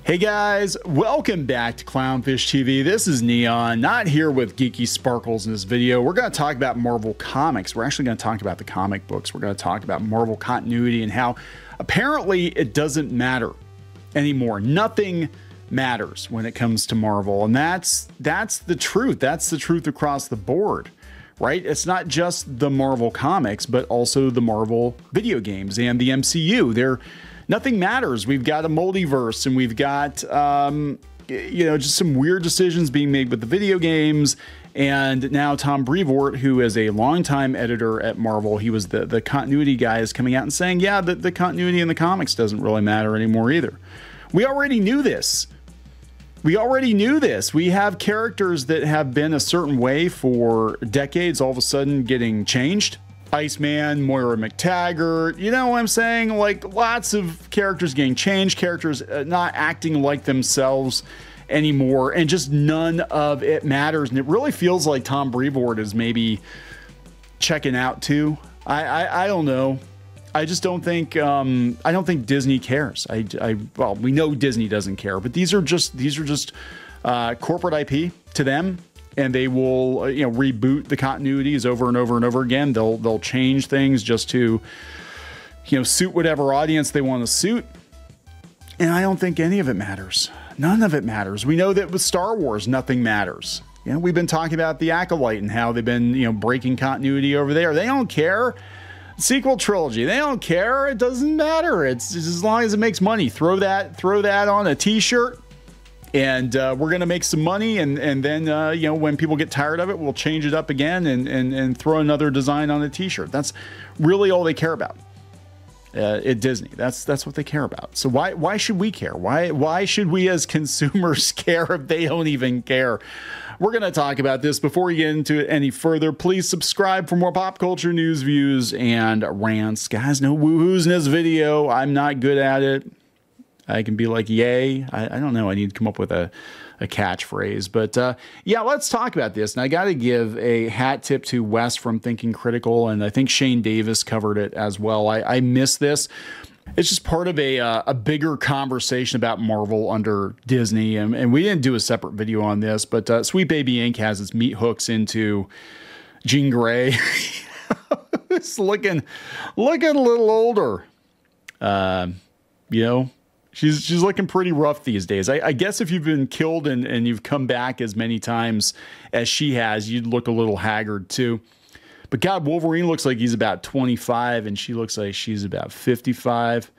Hey guys, welcome back to Clownfish TV. This is Neon, not here with Geeky Sparkles in this video. We're going to talk about Marvel Comics. We're actually going to talk about the comic books. We're going to talk about Marvel continuity and how apparently it doesn't matter anymore. Nothing matters when it comes to Marvel, and that's the truth. That's the truth across the board, right? It's not just the Marvel Comics, but also the Marvel video games and the MCU. Nothing matters. We've got a multiverse, and we've got, just some weird decisions being made with the video games. And now Tom Brevoort, who is a longtime editor at Marvel, he was the continuity guy, is coming out and saying, yeah, the continuity in the comics doesn't really matter anymore either. We already knew this. We already knew this. We have characters that have been a certain way for decades, all of a sudden getting changed. Iceman, Moira McTaggart, you know what I'm saying? Like, lots of characters getting changed, characters not acting like themselves anymore, and just none of it matters. And it really feels like Tom Brevoort is maybe checking out too. I don't know. I just don't think I don't think Disney cares. Well, we know Disney doesn't care, but these are just corporate IP to them. And they will, reboot the continuities over and over and over again. They'll change things just to, suit whatever audience they want to suit. And I don't think any of it matters. None of it matters. We know that with Star Wars, nothing matters. We've been talking about the Acolyte and how they've been, breaking continuity over there. They don't care. Sequel trilogy, they don't care. It doesn't matter. It's just as long as it makes money. Throw that on a T-shirt. And we're going to make some money, and then, when people get tired of it, we'll change it up again and throw another design on a T-shirt. That's really all they care about at Disney. That's what they care about. So why should we care? Why should we as consumers care if they don't even care? We're going to talk about this. Before we get into it any further, please subscribe for more pop culture news, views, and rants. Guys, no woohoos in this video. I'm not good at it. I can be like, yay. I don't know. I need to come up with a catchphrase. But yeah, let's talk about this. And I got to give a hat tip to Wes from Thinking Critical. And I think Shane Davis covered it as well. I miss this. It's just part of a bigger conversation about Marvel under Disney. And we didn't do a separate video on this. But Sweet Baby Inc. has its meat hooks into Jean Grey. It's looking a little older. She's looking pretty rough these days. I guess if you've been killed and you've come back as many times as she has, you'd look a little haggard too. But God, Wolverine looks like he's about 25 and she looks like she's about 55.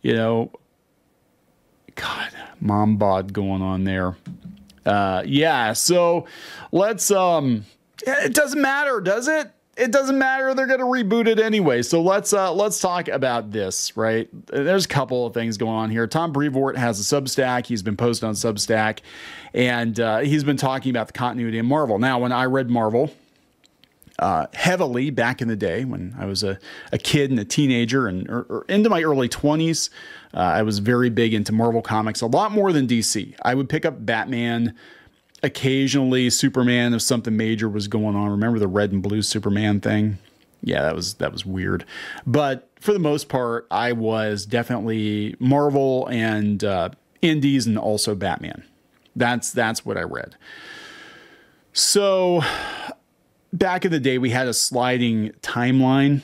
God, mom bod going on there. Yeah, so let's, it doesn't matter, does it? It doesn't matter. They're going to reboot it anyway. So let's talk about this, right? There's a couple of things going on here. Tom Brevoort has a Substack. He's been posted on Substack, and he's been talking about the continuity of Marvel. Now, when I read Marvel heavily back in the day, when I was a kid and a teenager or into my early 20s, I was very big into Marvel Comics, a lot more than DC. I would pick up Batman, occasionally Superman if something major was going on. Remember the red and blue Superman thing? Yeah, that was weird. But for the most part, I was definitely Marvel and indies and also Batman. That's what I read. So back in the day, we had a sliding timeline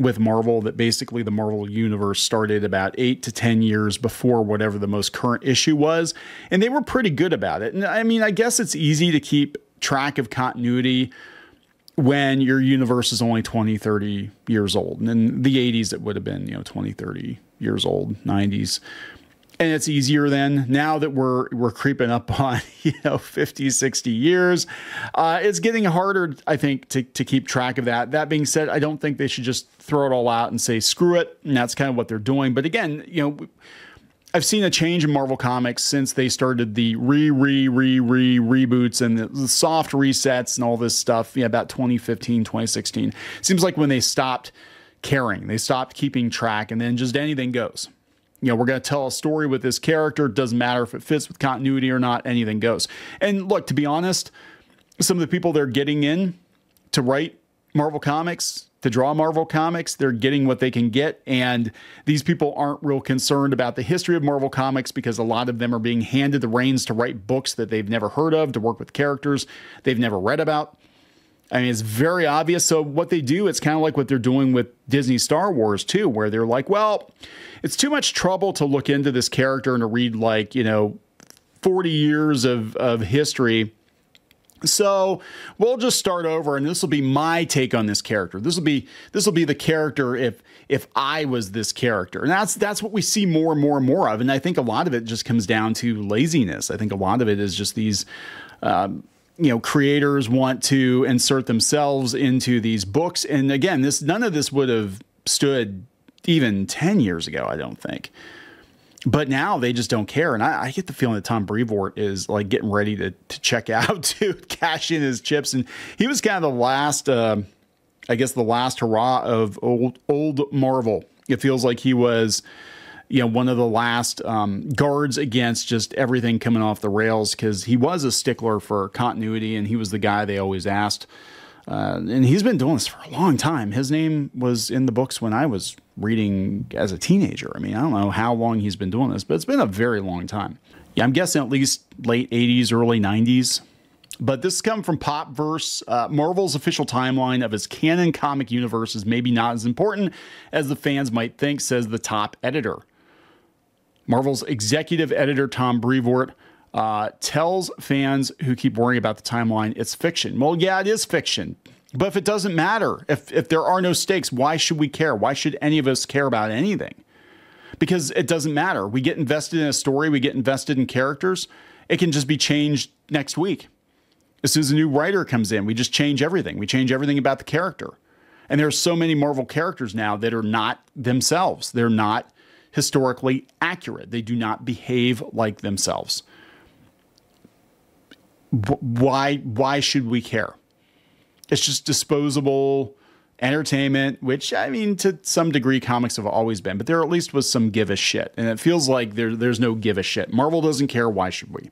with Marvel that basically the Marvel universe started about 8 to 10 years before whatever the most current issue was. And they were pretty good about it. And I mean, I guess it's easy to keep track of continuity when your universe is only 20, 30 years old. And in the 80s, it would have been, 20, 30 years old, 90s. And it's easier then. Now that we're creeping up on 50, 60 years, it's getting harder, I think, to keep track of that. That being said, I don't think they should just throw it all out and say screw it. And that's kind of what they're doing. But again, I've seen a change in Marvel Comics since they started the reboots and the soft resets and all this stuff. About 2015, 2016. Seems like when they stopped caring, they stopped keeping track, and then just anything goes. We're going to tell a story with this character. Doesn't matter if it fits with continuity or not. Anything goes. And look, to be honest, some of the people they're getting in to write Marvel Comics, to draw Marvel Comics. They're getting what they can get, and these people aren't real concerned about the history of Marvel Comics because a lot of them are being handed the reins to write books that they've never heard of, to work with characters they've never read about. I mean, it's very obvious. So what they do, it's kind of like what they're doing with Disney Star Wars too, where they're like, well, it's too much trouble to look into this character and to read, like, 40 years of history. So we'll just start over, and this will be my take on this character. This will be the character if I was this character. And that's what we see more and more and more of. And I think a lot of it just comes down to laziness. I think a lot of it is just these creators want to insert themselves into these books. And again, none of this would have stood even 10 years ago, I don't think. But now they just don't care. And I get the feeling that Tom Brevoort is like getting ready to check out, to cash in his chips. And he was kind of the last, the last hurrah of old Marvel. It feels like he was, one of the last guards against just everything coming off the rails, because he was a stickler for continuity, and he was the guy they always asked. And he's been doing this for a long time. His name was in the books when I was reading as a teenager. I mean, I don't know how long he's been doing this, but it's been a very long time. Yeah, I'm guessing at least late 80s, early 90s. But this has come from Popverse. Marvel's official timeline of its canon comic universe is maybe not as important as the fans might think, says the top editor. Marvel's executive editor, Tom Brevoort, tells fans who keep worrying about the timeline it's fiction. Well, yeah, it is fiction. But if it doesn't matter, if there are no stakes, why should we care? Why should any of us care about anything? Because it doesn't matter. We get invested in a story. We get invested in characters. It can just be changed next week. As soon as a new writer comes in, we just change everything. We change everything about the character. And there's so many Marvel characters now that are not themselves. They're not historically accurate. They do not behave like themselves. Why should we care? It's just disposable entertainment, which, I mean, to some degree, comics have always been, but there at least was some give a shit. And it feels like there's no give a shit. Marvel doesn't care. Why should we?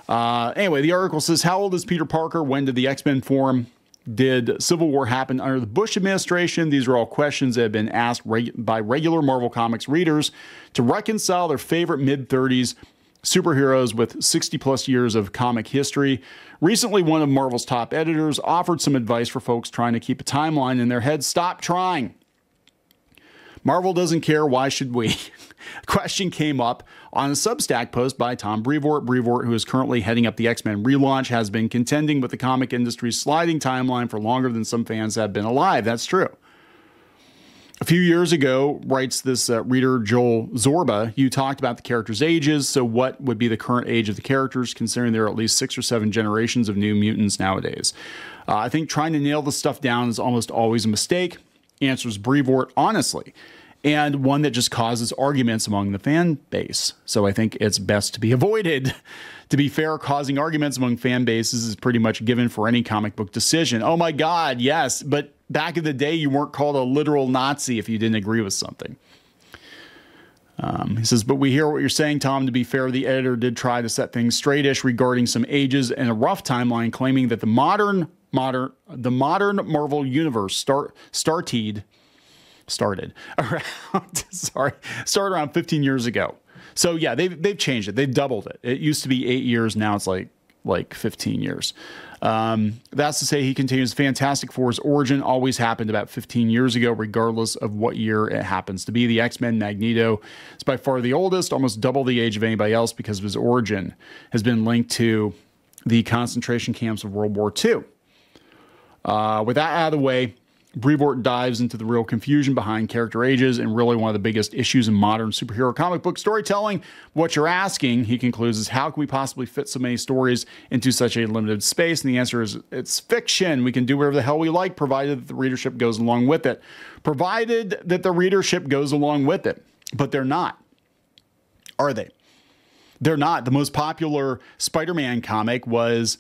Anyway, the article says, how old is Peter Parker? When did the X-Men form? Did Civil War happen under the Bush administration? These are all questions that have been asked by regular Marvel Comics readers to reconcile their favorite mid-30s superheroes with 60-plus years of comic history. Recently, one of Marvel's top editors offered some advice for folks trying to keep a timeline in their head. Stop trying. Marvel doesn't care. Why should we? The question came up on a Substack post by Tom Brevoort. Brevoort, who is currently heading up the X-Men relaunch, has been contending with the comic industry's sliding timeline for longer than some fans have been alive. That's true. A few years ago, writes this reader, Joel Zorba, you talked about the characters' ages. So what would be the current age of the characters, considering there are at least 6 or 7 generations of New Mutants nowadays? I think trying to nail this stuff down is almost always a mistake, answers Brevoort honestly, and one that just causes arguments among the fan base. So I think it's best to be avoided. To be fair, causing arguments among fan bases is pretty much given for any comic book decision. Oh my God, yes, but back in the day, you weren't called a literal Nazi if you didn't agree with something. He says, but we hear what you're saying, Tom. To be fair, the editor did try to set things straightish regarding some ages and a rough timeline, claiming that the modern Marvel universe started around 15 years ago. So yeah, they've changed it. They've doubled it. It used to be 8 years. Now it's like 15 years. That's to say, he continues, Fantastic Four's origin always happened about 15 years ago, regardless of what year it happens to be. The X-Men Magneto is by far the oldest, almost double the age of anybody else, because of his origin has been linked to the concentration camps of World War II. With that out of the way, Brevoort dives into the real confusion behind character ages and really one of the biggest issues in modern superhero comic book storytelling. What you're asking, he concludes, is how can we possibly fit so many stories into such a limited space? And the answer is it's fiction. We can do whatever the hell we like, provided that the readership goes along with it. Provided that the readership goes along with it. But they're not. Are they? They're not. The most popular Spider-Man comic was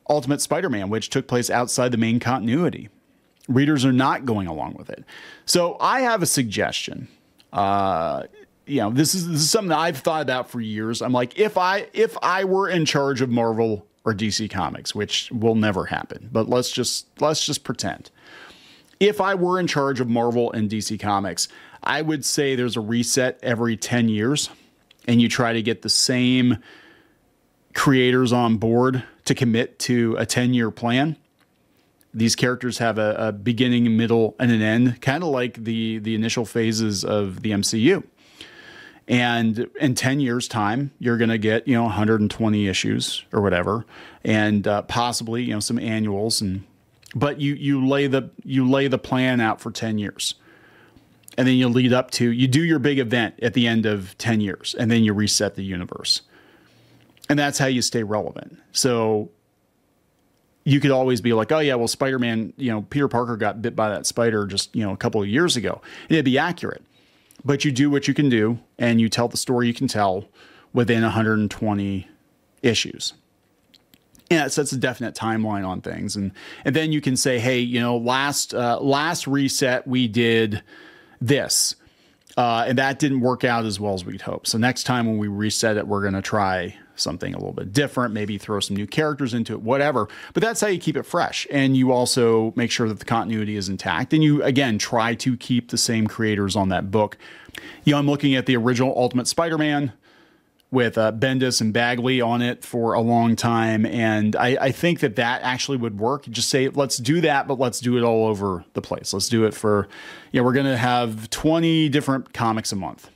Ultimate Spider-Man, which took place outside the main continuity. Readers are not going along with it. So I have a suggestion. This is something that I've thought about for years. I'm like, if I were in charge of Marvel or DC Comics, which will never happen. But let's just pretend. If I were in charge of Marvel and DC Comics, I would say there's a reset every 10 years, and you try to get the same creators on board to commit to a 10-year plan. These characters have a beginning, a middle, and an end, kind of like the initial phases of the MCU. And in 10 years' time, you're going to get, 120 issues or whatever, and possibly, some annuals. But you lay the plan out for 10 years. And then you lead up to, you do your big event at the end of 10 years, and then you reset the universe. And that's how you stay relevant. So you could always be like, oh yeah, well, Spider-Man, Peter Parker got bit by that spider just, a couple of years ago. And it'd be accurate. But you do what you can do, and you tell the story you can tell within 120 issues. And it sets a definite timeline on things. And then you can say, hey, last reset we did this. And that didn't work out as well as we'd hoped. So next time when we reset it, we're going to try something a little bit different, maybe throw some new characters into it, whatever. But that's how you keep it fresh. And you also make sure that the continuity is intact. And you, again, try to keep the same creators on that book. I'm looking at the original Ultimate Spider-Man with Bendis and Bagley on it for a long time. And I think that actually would work. Just say, let's do that, but let's do it all over the place. Let's do it for, we're going to have 20 different comics a month.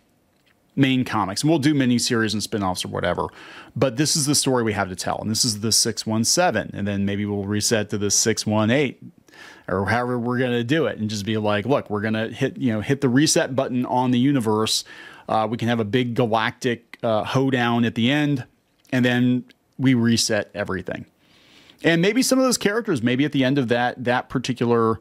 Main comics, and we'll do miniseries and spin-offs or whatever, but this is the story we have to tell, and this is the 617, and then maybe we'll reset to the 618 or however we're going to do it, and just be like, look, we're going to hit the reset button on the universe. We can have a big galactic hoedown at the end, and then we reset everything. And maybe some of those characters, maybe at the end of that particular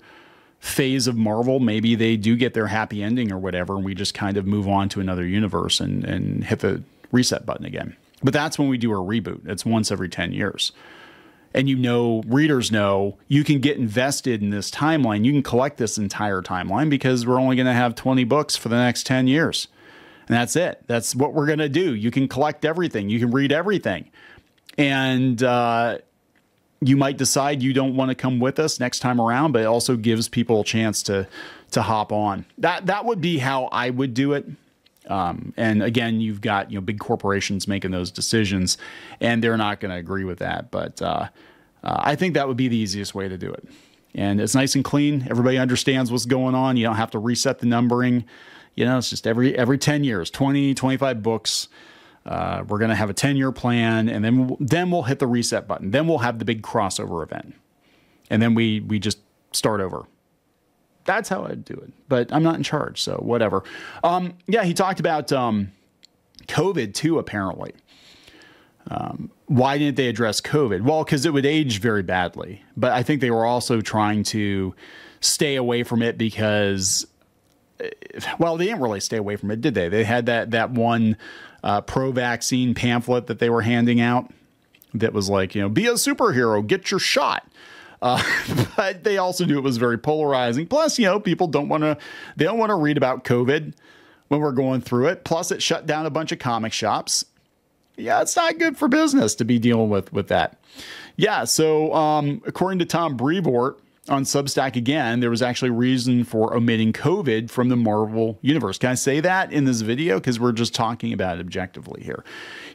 phase of Marvel, maybe they do get their happy ending or whatever, and we just kind of move on to another universe and hit the reset button again. But that's when we do our reboot. It's once every 10 years. And readers know you can get invested in this timeline. You can collect this entire timeline because we're only going to have 20 books for the next 10 years. And that's it. That's what we're going to do. You can collect everything. You can read everything. And you might decide you don't want to come with us next time around, but it also gives people a chance to hop on. That would be how I would do it. And again, you've got big corporations making those decisions, and they're not going to agree with that. But I think that would be the easiest way to do it. And it's nice and clean. Everybody understands what's going on. You don't have to reset the numbering. It's just every 10 years, 20, 25 books. We're going to have a 10-year plan, and then we'll hit the reset button. Then we'll have the big crossover event. And then we just start over. That's how I'd do it. But I'm not in charge, so whatever. He talked about COVID too, apparently. Why didn't they address COVID? Well, because it would age very badly. But I think they were also trying to stay away from it because, well, they didn't really stay away from it, did they? They had that one pro-vaccine pamphlet that they were handing out that was like, be a superhero, get your shot. But they also knew it was very polarizing. Plus, people don't want to read about COVID when we're going through it. Plus, it shut down a bunch of comic shops. Yeah, it's not good for business to be dealing with that. Yeah, so according to Tom Brevoort on Substack again, there was actually reason for omitting COVID from the Marvel universe. Can I say that in this video? Because we're just talking about it objectively here.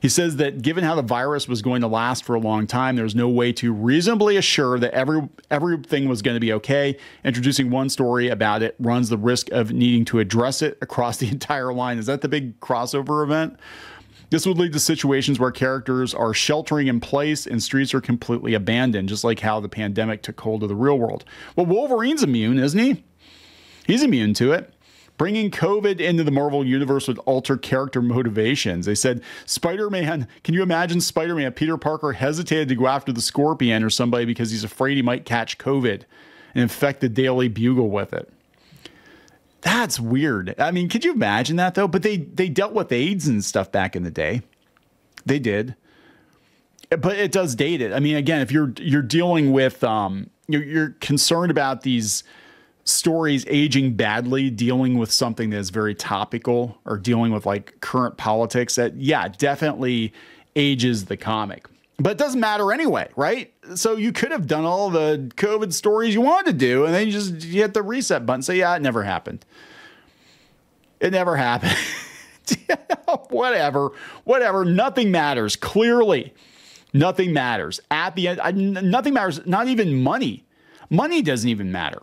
He says that given how the virus was going to last for a long time, there's no way to reasonably assure that everything was going to be okay. Introducing one story about it runs the risk of needing to address it across the entire line. Is that the big crossover event? This would lead to situations where characters are sheltering in place and streets are completely abandoned, just like how the pandemic took hold of the real world. Well, Wolverine's immune, isn't he? He's immune to it. Bringing COVID into the Marvel universe would alter character motivations. They said, Spider-Man, can you imagine Spider-Man? Peter Parker hesitated to go after the Scorpion or somebody because he's afraid he might catch COVID and infect the Daily Bugle with it. That's weird. I mean, could you imagine that, though? But they dealt with AIDS and stuff back in the day. They did. But it does date it. I mean, again, if you're dealing with, you're concerned about these stories aging badly, dealing with something that's very topical or dealing with like current politics, that, yeah, definitely ages the comic. But it doesn't matter anyway, right? So you could have done all the COVID stories you wanted to do, and then you hit the reset button and say, yeah, it never happened. It never happened. Whatever. Nothing matters. Clearly, nothing matters. At the end, nothing matters. Not even money. Money doesn't even matter.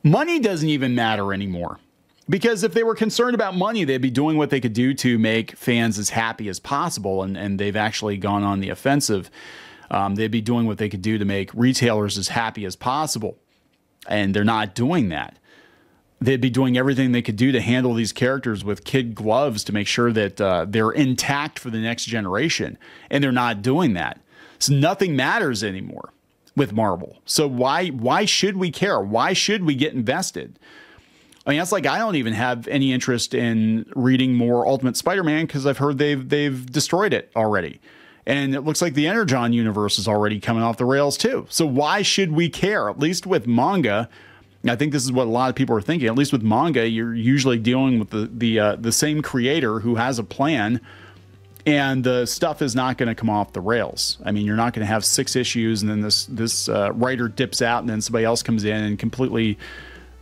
Money doesn't even matter anymore. Because if they were concerned about money, they'd be doing what they could do to make fans as happy as possible. And they've actually gone on the offensive. They'd be doing what they could do to make retailers as happy as possible. And they're not doing that. They'd be doing everything they could do to handle these characters with kid gloves to make sure that they're intact for the next generation. And they're not doing that. So nothing matters anymore with Marvel. So why should we care? Why should we get invested? I mean, that's like I don't even have any interest in reading more Ultimate Spider-Man because I've heard they've destroyed it already. And it looks like the Energon universe is already coming off the rails too. So why should we care? At least with manga, I think this is what a lot of people are thinking. At least with manga, you're usually dealing with the same creator who has a plan, and the stuff is not going to come off the rails. I mean, you're not going to have 6 issues and then this writer dips out and then somebody else comes in and completely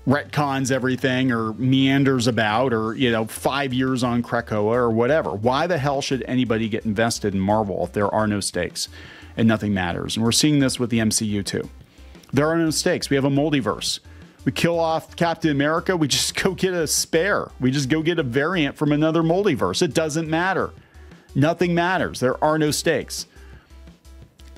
retcons everything or meanders about, or 5 years on Krakoa or whatever. Why the hell should anybody get invested in Marvel if there are no stakes and nothing matters? And we're seeing this with the MCU too. There are no stakes. We have a multiverse. We kill off Captain America, we just go get a spare. We just go get a variant from another multiverse. It doesn't matter. Nothing matters. There are no stakes.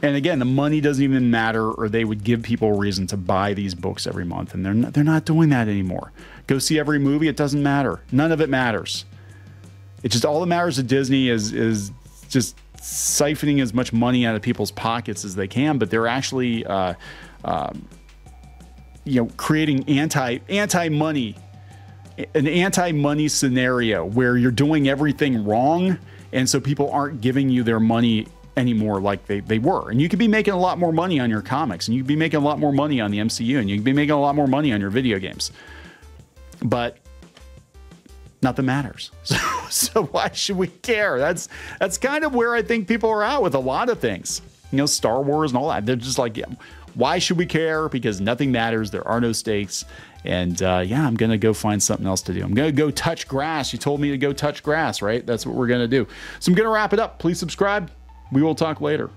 And again, the money doesn't even matter, or they would give people a reason to buy these books every month. And they're not doing that anymore. Go see every movie. It doesn't matter. None of it matters. It's just all that matters to Disney is just siphoning as much money out of people's pockets as they can. But they're actually, creating anti-money, an anti-money scenario where you're doing everything wrong. And so people aren't giving you their money anymore like they were. And you could be making a lot more money on your comics, and you could be making a lot more money on the MCU, and you could be making a lot more money on your video games. But nothing matters. So why should we care? That's kind of where I think people are at with a lot of things. Star Wars and all that. They're just like, yeah, why should we care? Because nothing matters. There are no stakes. And I'm going to go find something else to do. I'm going to go touch grass. You told me to go touch grass, right? That's what we're going to do. So I'm going to wrap it up. Please subscribe. We will talk later.